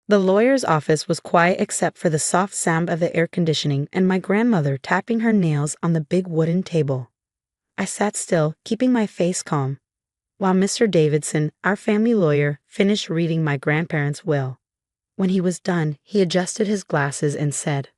The lawyer's office was quiet except for the soft sound of the air conditioning and my grandmother tapping her nails on the big wooden table. I sat still, keeping my face calm, while Mr. Davidson, our family lawyer, finished reading my grandparents' will. When he was done, he adjusted his glasses and said,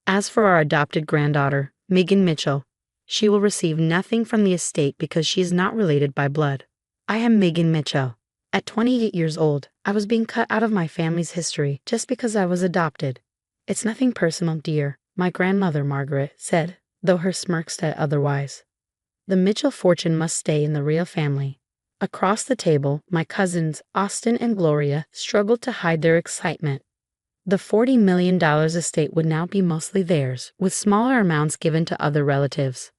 "As for our adopted granddaughter, Megan Mitchell, she will receive nothing from the estate because she is not related by blood. I am Megan Mitchell. At 28 years old, I was being cut out of my family's history just because I was adopted. It's nothing personal, dear," my grandmother Margaret said, though her smirk said otherwise. The Mitchell fortune must stay in the real family. Across the table, my cousins, Austin and Gloria, struggled to hide their excitement. The $40 million estate would now be mostly theirs, with smaller amounts given to other relatives.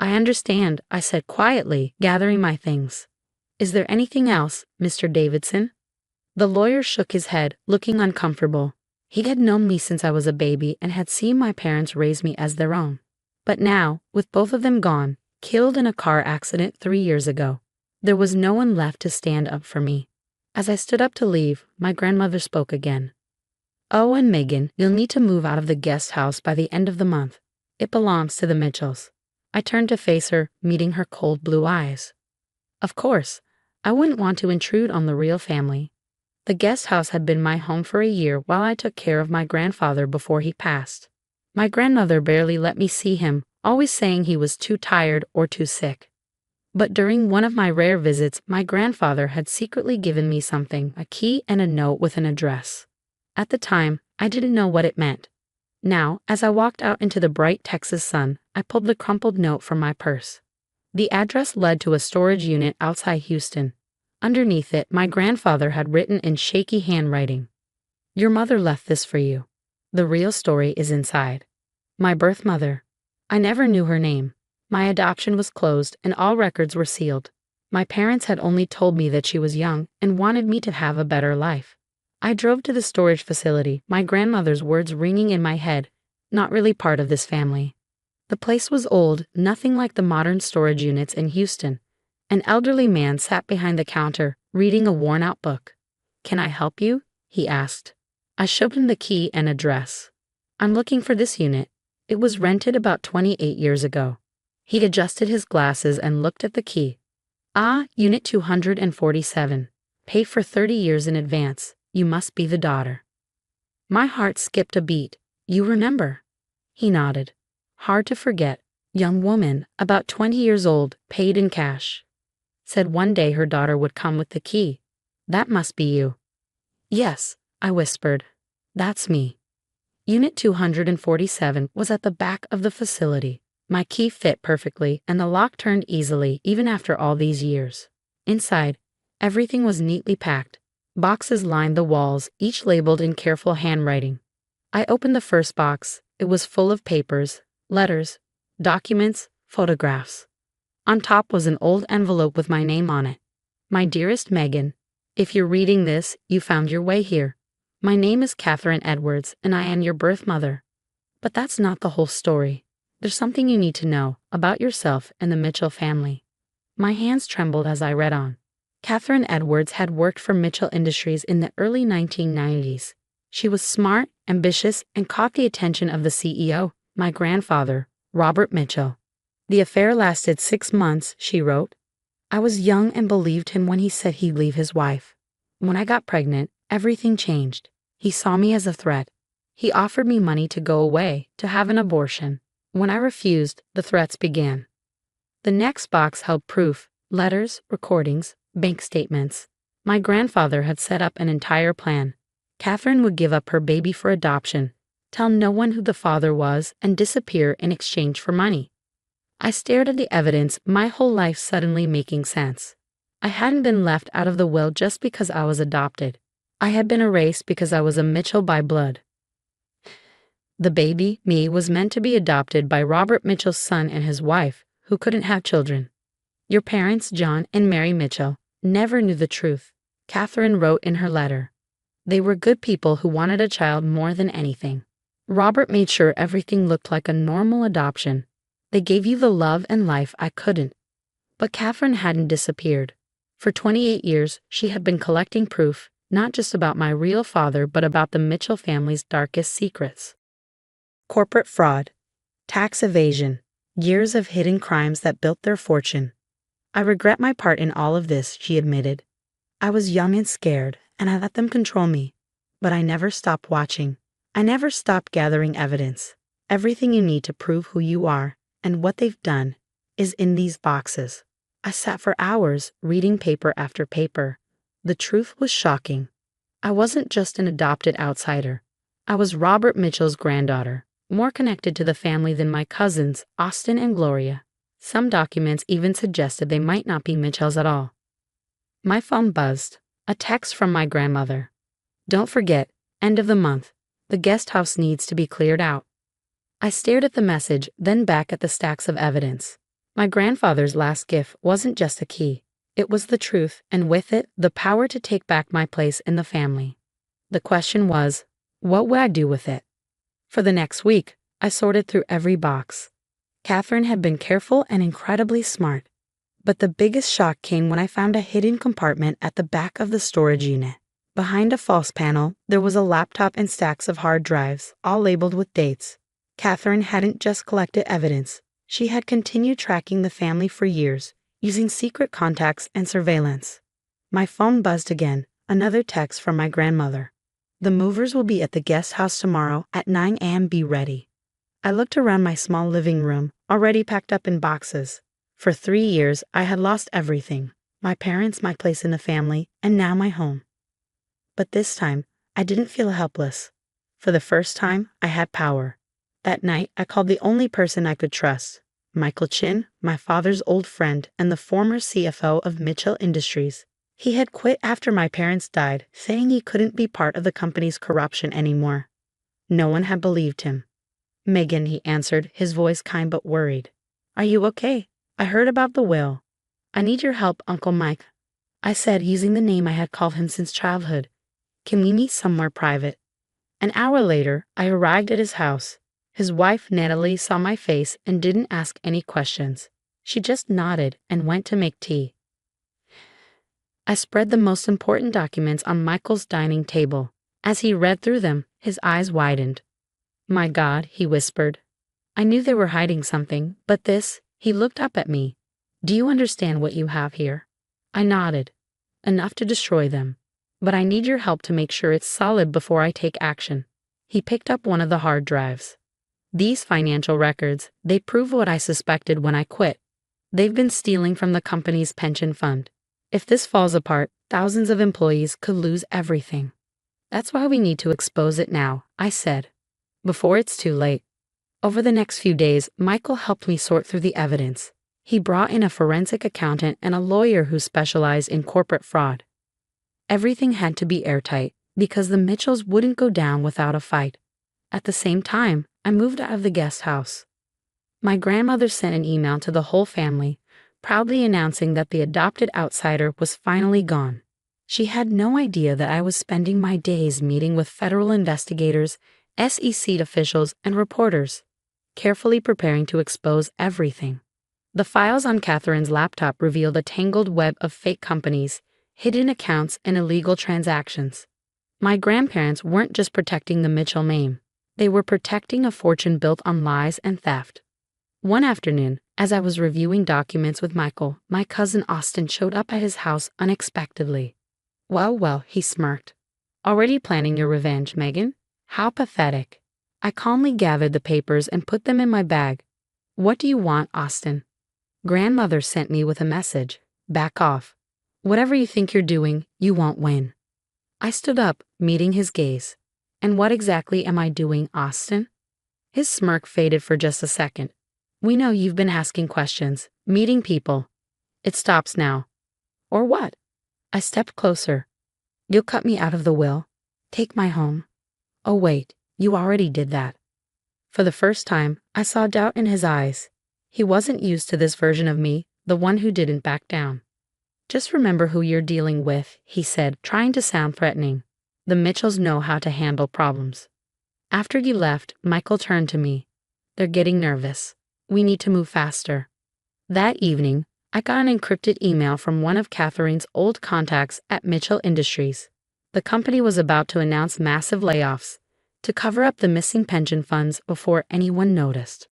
"I understand," I said quietly, gathering my things. "Is there anything else, Mr. Davidson?" The lawyer shook his head, looking uncomfortable. He had known me since I was a baby and had seen my parents raise me as their own. But now, with both of them gone, killed in a car accident 3 years ago, there was no one left to stand up for me. As I stood up to leave, my grandmother spoke again. "Oh, and Megan, you'll need to move out of the guest house by the end of the month. It belongs to the Mitchells." I turned to face her, meeting her cold blue eyes. Of course, I wouldn't want to intrude on the real family. The guest house had been my home for a year while I took care of my grandfather before he passed. My grandmother barely let me see him, always saying he was too tired or too sick. But during one of my rare visits, my grandfather had secretly given me something, a key and a note with an address. At the time, I didn't know what it meant. Now, as I walked out into the bright Texas sun, I pulled the crumpled note from my purse. The address led to a storage unit outside Houston. Underneath it, my grandfather had written in shaky handwriting, "Your mother left this for you. The real story is inside." My birth mother. I never knew her name. My adoption was closed and all records were sealed. My parents had only told me that she was young and wanted me to have a better life. I drove to the storage facility, my grandmother's words ringing in my head, "Not really part of this family." The place was old, nothing like the modern storage units in Houston. An elderly man sat behind the counter, reading a worn-out book. "Can I help you?" he asked. I showed him the key and address. "I'm looking for this unit. It was rented about 28 years ago." He adjusted his glasses and looked at the key. "Ah, Unit 247. Pay for 30 years in advance. You must be the daughter." My heart skipped a beat. "You remember?" He nodded. "Hard to forget. Young woman, about 20 years old, paid in cash. Said one day her daughter would come with the key. That must be you." "Yes," I whispered. "That's me." Unit 247 was at the back of the facility. My key fit perfectly, and the lock turned easily even after all these years. Inside, everything was neatly packed. Boxes lined the walls, each labeled in careful handwriting. I opened the first box. It was full of papers, letters, documents, photographs. On top was an old envelope with my name on it. "My dearest Megan, if you're reading this, you found your way here. My name is Catherine Edwards, and I am your birth mother. But that's not the whole story. There's something you need to know about yourself and the Mitchell family." My hands trembled as I read on. Catherine Edwards had worked for Mitchell Industries in the early 1990s. She was smart, ambitious, and caught the attention of the CEO, my grandfather, Robert Mitchell. "The affair lasted 6 months," she wrote. "I was young and believed him when he said he'd leave his wife. When I got pregnant, everything changed. He saw me as a threat. He offered me money to go away, to have an abortion. When I refused, the threats began." The next box held proof, letters, recordings, bank statements. My grandfather had set up an entire plan. Catherine would give up her baby for adoption, tell no one who the father was, and disappear in exchange for money. I stared at the evidence, my whole life suddenly making sense. I hadn't been left out of the will just because I was adopted. I had been erased because I was a Mitchell by blood. The baby, me, was meant to be adopted by Robert Mitchell's son and his wife, who couldn't have children. "Your parents, John and Mary Mitchell, never knew the truth," Catherine wrote in her letter. "They were good people who wanted a child more than anything. Robert made sure everything looked like a normal adoption. They gave you the love and life I couldn't." But Catherine hadn't disappeared. For 28 years, she had been collecting proof, not just about my real father, but about the Mitchell family's darkest secrets. Corporate fraud, tax evasion, years of hidden crimes that built their fortune. I regret my part in all of this, she admitted. I was young and scared, and I let them control me. But I never stopped watching. I never stopped gathering evidence. Everything you need to prove who you are and what they've done is in these boxes. I sat for hours reading paper after paper. The truth was shocking. I wasn't just an adopted outsider. I was Robert Mitchell's granddaughter, more connected to the family than my cousins, Austin and Gloria. Some documents even suggested they might not be Mitchells at all. My phone buzzed. A text from my grandmother. Don't forget, end of the month. The guest house needs to be cleared out. I stared at the message, then back at the stacks of evidence. My grandfather's last gift wasn't just a key. It was the truth, and with it, the power to take back my place in the family. The question was, what would I do with it? For the next week, I sorted through every box. Catherine had been careful and incredibly smart. But the biggest shock came when I found a hidden compartment at the back of the storage unit. Behind a false panel, there was a laptop and stacks of hard drives, all labeled with dates. Catherine hadn't just collected evidence. She had continued tracking the family for years, using secret contacts and surveillance. My phone buzzed again, another text from my grandmother. The movers will be at the guest house tomorrow at 9 a.m. Be ready. I looked around my small living room, already packed up in boxes. For 3 years, I had lost everything. My parents, my place in the family, and now my home. But this time, I didn't feel helpless. For the first time, I had power. That night, I called the only person I could trust, Michael Chin, my father's old friend and the former CFO of Mitchell Industries. He had quit after my parents died, saying he couldn't be part of the company's corruption anymore. No one had believed him. Megan, he answered, his voice kind but worried. Are you okay? I heard about the will. I need your help, Uncle Mike. I said, using the name I had called him since childhood. Can we meet somewhere private? An hour later, I arrived at his house. His wife, Natalie, saw my face and didn't ask any questions. She just nodded and went to make tea. I spread the most important documents on Michael's dining table. As he read through them, his eyes widened. My God, he whispered. I knew they were hiding something, but this, he looked up at me. Do you understand what you have here? I nodded. Enough to destroy them. But I need your help to make sure it's solid before I take action. He picked up one of the hard drives. These financial records, they prove what I suspected when I quit. They've been stealing from the company's pension fund. If this falls apart, thousands of employees could lose everything. That's why we need to expose it now, I said. Before it's too late. Over the next few days, Michael helped me sort through the evidence. He brought in a forensic accountant and a lawyer who specialized in corporate fraud. Everything had to be airtight, because the Mitchells wouldn't go down without a fight. At the same time, I moved out of the guest house. My grandmother sent an email to the whole family, proudly announcing that the adopted outsider was finally gone. She had no idea that I was spending my days meeting with federal investigators, SEC officials, and reporters, carefully preparing to expose everything. The files on Catherine's laptop revealed a tangled web of fake companies, hidden accounts, and illegal transactions. My grandparents weren't just protecting the Mitchell name. They were protecting a fortune built on lies and theft. One afternoon, as I was reviewing documents with Michael, my cousin Austin showed up at his house unexpectedly. Well, he smirked. Already planning your revenge, Megan? How pathetic. I calmly gathered the papers and put them in my bag. What do you want, Austin? Grandmother sent me with a message. Back off. Whatever you think you're doing, you won't win. I stood up, meeting his gaze. And what exactly am I doing, Austin? His smirk faded for just a second. We know you've been asking questions, meeting people. It stops now. Or what? I stepped closer. You'll cut me out of the will. Take my home. Oh wait, you already did that. For the first time, I saw doubt in his eyes. He wasn't used to this version of me, the one who didn't back down. Just remember who you're dealing with, he said, trying to sound threatening. The Mitchells know how to handle problems. After you left, Michael turned to me. They're getting nervous. We need to move faster. That evening, I got an encrypted email from one of Catherine's old contacts at Mitchell Industries. The company was about to announce massive layoffs to cover up the missing pension funds before anyone noticed.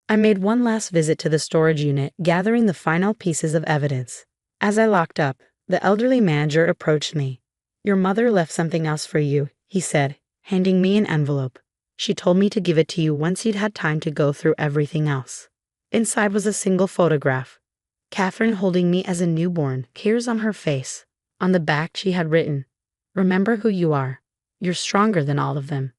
I made one last visit to the storage unit, gathering the final pieces of evidence. As I locked up, the elderly manager approached me. "Your mother left something else for you," he said, handing me an envelope. "She told me to give it to you once you'd had time to go through everything else." Inside was a single photograph. Catherine holding me as a newborn, tears on her face. On the back she had written, "Remember who you are. You're stronger than all of them."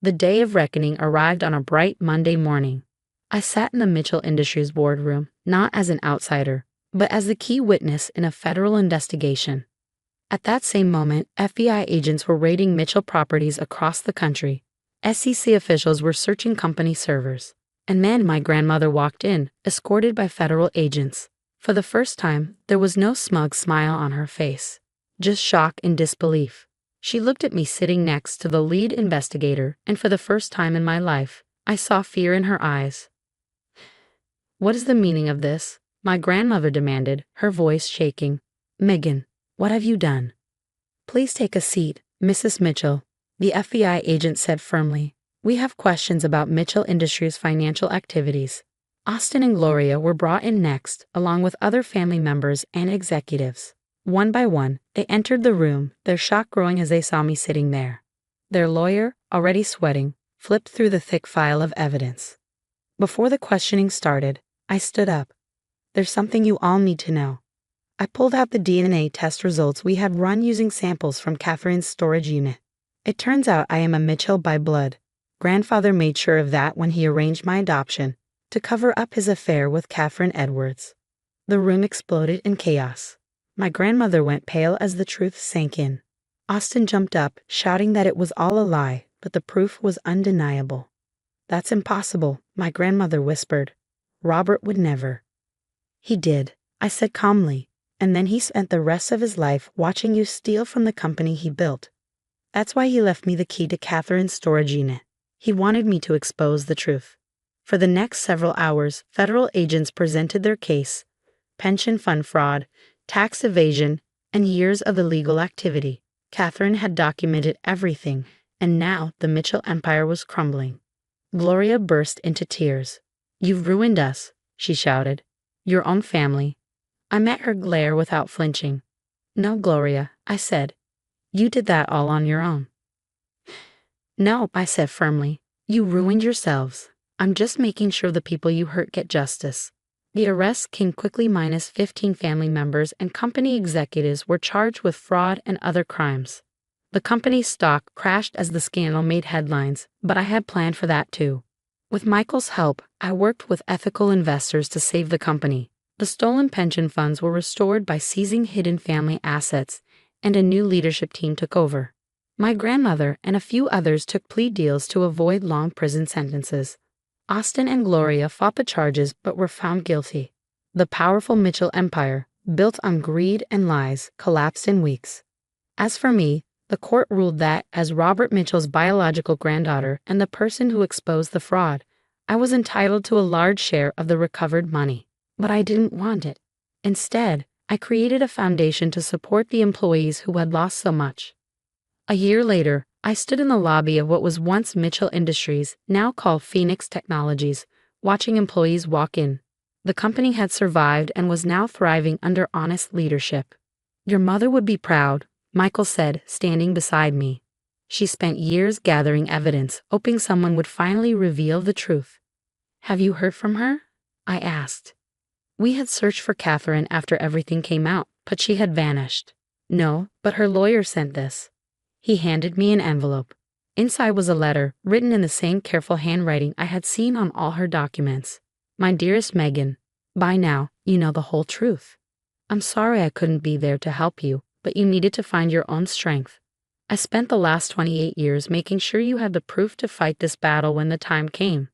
The day of reckoning arrived on a bright Monday morning. I sat in the Mitchell Industries boardroom, not as an outsider, but as the key witness in a federal investigation. At that same moment, FBI agents were raiding Mitchell properties across the country. SEC officials were searching company servers. And then my grandmother walked in, escorted by federal agents. For the first time, there was no smug smile on her face, just shock and disbelief. She looked at me sitting next to the lead investigator, and for the first time in my life, I saw fear in her eyes. "What is the meaning of this?" my grandmother demanded, her voice shaking. "Megan, what have you done?" "Please take a seat, Mrs. Mitchell," the FBI agent said firmly. "We have questions about Mitchell Industries' financial activities." Austin and Gloria were brought in next, along with other family members and executives. One by one, they entered the room, their shock growing as they saw me sitting there. Their lawyer, already sweating, flipped through the thick file of evidence. Before the questioning started, I stood up. "There's something you all need to know." I pulled out the DNA test results we had run using samples from Catherine's storage unit. It turns out I am a Mitchell by blood. Grandfather made sure of that when he arranged my adoption, to cover up his affair with Catherine Edwards. The room exploded in chaos. My grandmother went pale as the truth sank in. Austin jumped up, shouting that it was all a lie, but the proof was undeniable. "That's impossible," my grandmother whispered. "Robert would never." "He did," I said calmly, "and then he spent the rest of his life watching you steal from the company he built. That's why he left me the key to Catherine's storage unit. He wanted me to expose the truth." For the next several hours, federal agents presented their case: pension fund fraud, tax evasion, and years of illegal activity. Catherine had documented everything, and now the Mitchell empire was crumbling. Gloria burst into tears. "You've ruined us," she shouted. "Your own family." I met her glare without flinching. "No, Gloria," I said. "You did that all on your own." "No," I said firmly. "You ruined yourselves. I'm just making sure the people you hurt get justice." The arrest came quickly. Minus 15 family members and company executives were charged with fraud and other crimes. The company's stock crashed as the scandal made headlines, but I had planned for that too. With Michael's help, I worked with ethical investors to save the company. The stolen pension funds were restored by seizing hidden family assets, and a new leadership team took over. My grandmother and a few others took plea deals to avoid long prison sentences. Austin and Gloria fought the charges but were found guilty. The powerful Mitchell empire, built on greed and lies, collapsed in weeks. As for me, the court ruled that, as Robert Mitchell's biological granddaughter and the person who exposed the fraud, I was entitled to a large share of the recovered money. But I didn't want it. Instead, I created a foundation to support the employees who had lost so much. A year later, I stood in the lobby of what was once Mitchell Industries, now called Phoenix Technologies, watching employees walk in. The company had survived and was now thriving under honest leadership. "Your mother would be proud," Michael said, standing beside me. "She spent years gathering evidence, hoping someone would finally reveal the truth." "Have you heard from her?" I asked. "We had searched for Catherine after everything came out, but she had vanished." "No, but her lawyer sent this." He handed me an envelope. Inside was a letter, written in the same careful handwriting I had seen on all her documents. "My dearest Megan, by now, you know the whole truth. I'm sorry I couldn't be there to help you, but you needed to find your own strength. I spent the last 28 years making sure you had the proof to fight this battle when the time came.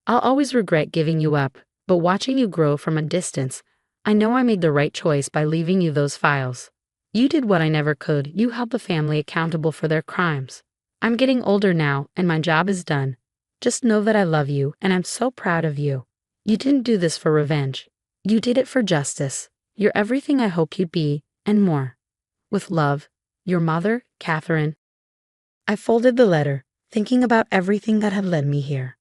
I'll always regret giving you up, but watching you grow from a distance, I know I made the right choice by leaving you those files. You did what I never could. You held the family accountable for their crimes. I'm getting older now, and my job is done. Just know that I love you, and I'm so proud of you. You didn't do this for revenge. You did it for justice. You're everything I hoped you'd be, and more." With love, your mother, Catherine. I folded the letter, thinking about everything that had led me here.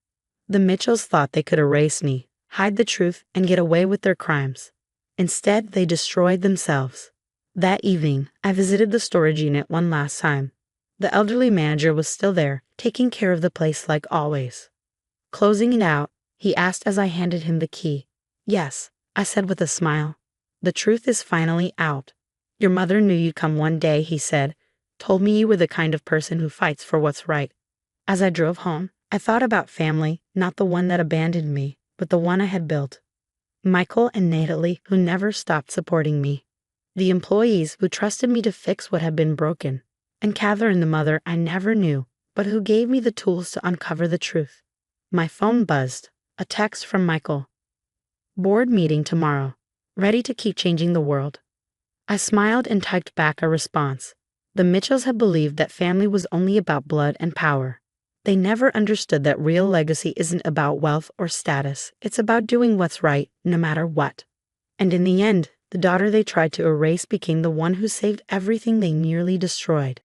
The Mitchells thought they could erase me, hide the truth, and get away with their crimes. Instead, they destroyed themselves. That evening, I visited the storage unit one last time. The elderly manager was still there, taking care of the place like always. Closing it out, he asked as I handed him the key. Yes, I said with a smile. The truth is finally out. Your mother knew you'd come one day, he said. Told me you were the kind of person who fights for what's right. As I drove home, I thought about family, not the one that abandoned me, but the one I had built. Michael and Natalie, who never stopped supporting me. The employees who trusted me to fix what had been broken. And Catherine, the mother I never knew, but who gave me the tools to uncover the truth. My phone buzzed. A text from Michael. Board meeting tomorrow. Ready to keep changing the world. I smiled and typed back a response. The Mitchells had believed that family was only about blood and power. They never understood that real legacy isn't about wealth or status. It's about doing what's right, no matter what. And in the end, the daughter they tried to erase became the one who saved everything they nearly destroyed.